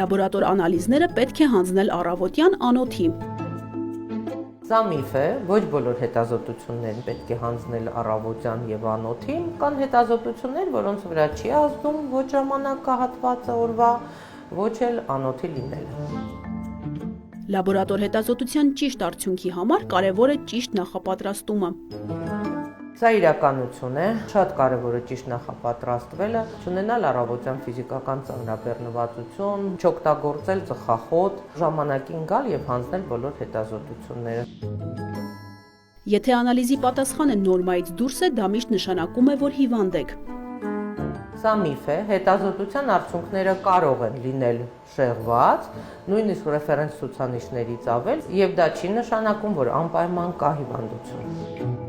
Լաբորատոր անալիզները պետք է հանձնել առավոտյան անոթի։ Սա միֆ է, ոչ բոլոր հետազոտություններն պետք է հանձնել առավոտյան եւ անոթին, կան հետազոտություններ, որոնց վրա չի ազդում ոչ ժամանակահատվածը օրվա, ոչ էլ անոթի լինելը։ Լաբորատոր հետազոտության ճիշտ արդյունքի համար կարևոր է ճիշտ նախապատրաստումը։ Սա իրականություն է, շատ կարևոր է ճիշտ նախապատրաստվելը, չունենալ առավոտյան ֆիզիկական ծանրաբեռնվածություն, չօգտագործել ծխախոտ, ժամանակին գալ եւ հանձնել բոլոր հետազոտությունները։ Եթե անալիզի պատասխանը նորմայից դուրս է, դա միշտ նշանակում է, որ հիվանդ եք։ Սա միֆ է, հետազոտության արդյունքները կարող են լինել շեղված, նույնիսկ ռեֆերենս ցուցանիշներից ավել, եւ դա չի նշանակում, որ անպայման կա հիվանդություն։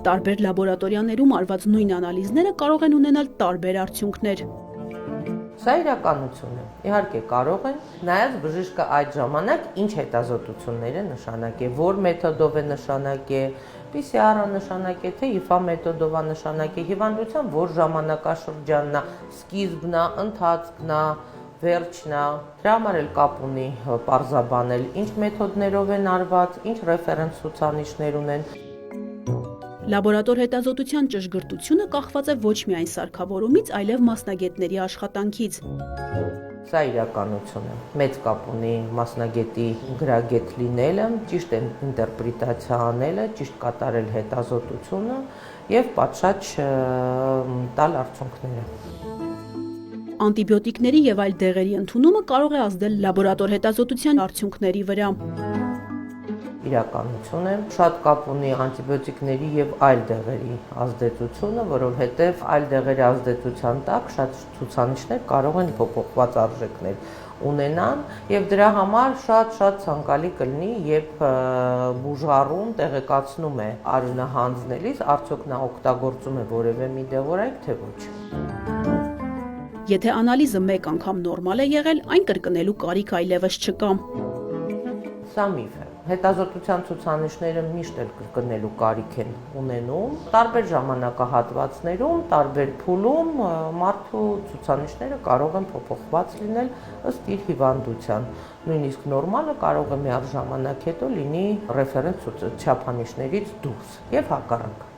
Տարբեր լաբորատորիաներում արված նույն անալիզները կարող են ունենալ տարբեր արդյունքներ։ Սա իրականություն է, իհարկե կարող են, նայած բժիշկը այդ ժամանակ ինչ հետազոտություններ է նշանակե, որ մեթոդով է նշանակե, PCR-ը նշանակե, թե IFA մեթոդով է նշանակե, հիվանդության որ ժամանակաշրջանն է, սկիզբն է, ընթացքն է, վերջն է, դրա համար էլ կապ ունի պարզաբանել, ինչ մեթոդներով են արված, ինչ ռեֆերենս ցուցանիշներ ունեն։ Լաբորատոր հետազոտության ճշգրտությունը կախված է ոչ միայն սարքավորումից, այլև մասնագետների աշխատանքից։ Սա իրականություն է, մեծ կապ ունի մասնագետի գրագետ լինելը, ճիշտ ինտերպրետացիա անելը, ճիշտ կատարել հետազոտությունը եւ պատշաճ տալ արդյունքները։ Անտիբիոտիկների եւ այլ դեղերի ընդունումը կարող է ազդել լաբորատոր հետազոտության արդյունքների վրա։ Իրականություն է, շատ կապ ունի անտիբիոտիկների եւ այլ դեղերի ազդեցությունը, որովհետեւ այլ դեղերի ազդեցության տակ շատ ցուցանիշներ կարող են փոփոխված արժեքներ ունենան եւ դրա համար շատ ցանկալի կլինի, երբ բուժառուն տեղեկացնում է արյունը հանձնելիս, արդյոք նա օգտագործում է որևէ մի դեղորայք, թե ոչ։ Եթե անալիզը մեկ անգամ նորմալ է եղել, այն կրկնելու կարիք այլևս չկա։ Սա միֆ է։ Հետազոտության ցուցանիշները միշտ էլ կրկնելու կարիք են ունենում։ Տարբեր ժամանակահատվածներում, տարբեր փուլում մարդու ցուցանիշները կարող են փոփոխված լինել ըստ իր հիվանդության։ Նույնիսկ նորմալը կարող է միառժամանակ հետո լինի ռեֆերենս չափանիշներից դուրս եւ հակառակ։